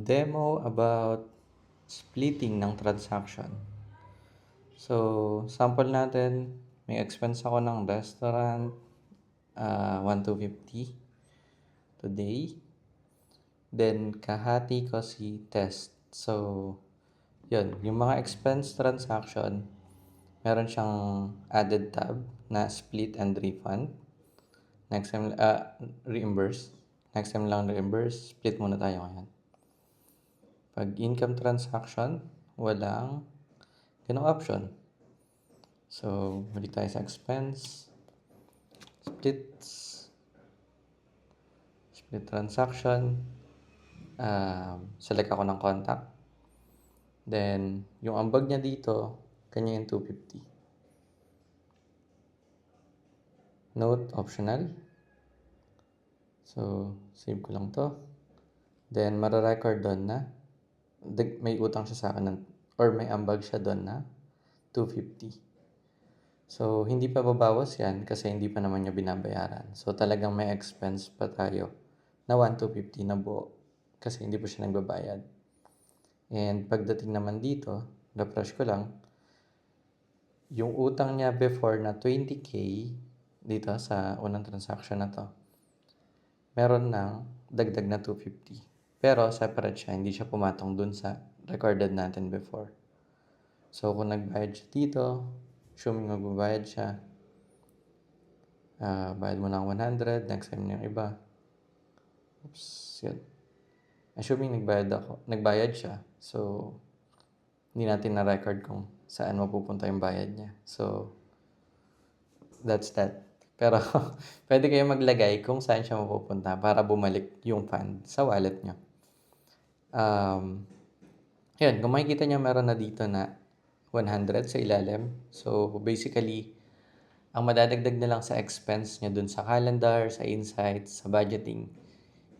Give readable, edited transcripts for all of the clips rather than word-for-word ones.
Demo about splitting ng transaction. So, sample natin, may expense ako ng restaurant, 1,250 today. Then, kahati ko si test. So, yun, yung mga expense transaction, meron siyang added tab na split and refund. Next time, reimburse. Next time lang reimburse, split muna tayo ngayon. Pag income transaction, walang ganong option. So, balik tayo sa expense, splits, split transaction, select ako ng contact. Then, yung ambag niya dito, kanya yung 250. Note, optional. So, save ko lang to. Then, mara-record doon na may utang siya sa akin or may ambag siya doon na 250. So, hindi pa babawas yan kasi hindi pa naman niya binabayaran. So, talagang may expense pa tayo na 1,250 na buo kasi hindi pa siya nagbabayad. And pagdating naman dito, refresh ko lang, yung utang niya before na 20K dito sa unang transaction na to, meron ng dagdag na 250. Pero separate siya, hindi siya pumatong dun sa recorded natin before. So, kung nagbayad siya dito, assuming magbabayad siya, bayad mo ng 100, next time yung iba. Oops, yun. Assuming nagbayad siya, so, hindi natin na-record kung saan mapupunta yung bayad niya. So, that's that. Pero, pwede kayo maglagay kung saan siya mapupunta para bumalik yung fund sa wallet niyo. Yun, kung makikita niyo meron na dito na 100 sa ilalim. So, basically, ang madadagdag na lang sa expense niya dun sa calendar, sa insights, sa budgeting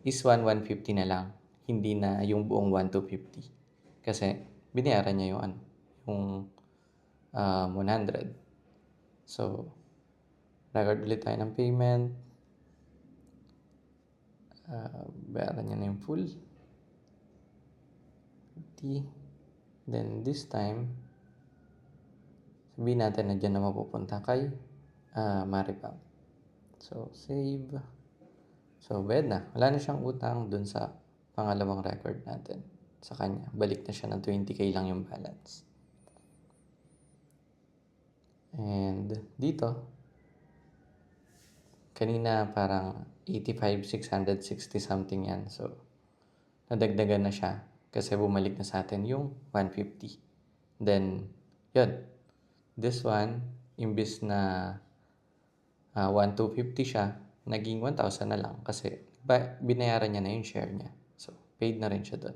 is 150 na lang. Hindi na yung buong 1,250. Kasi, binayaran niya yung 100. So, record ulit tayo ng payment. Bayaran niya na yung full. 50. Then, this time, sabihin natin na dyan na mapupunta kay Maripang. So, save. So, bayad na. Wala na siyang utang dun sa pangalawang record natin sa kanya. Balik na siya ng 20K lang yung balance. And dito, kanina parang 85,660 something yan. So, nadagdagan na siya kasi bumalik na sa atin yung 150. Then, yun. This one, imbis na 1,250 siya, naging 1,000 na lang kasi binayaran niya na yung share niya. So, paid na rin siya doon.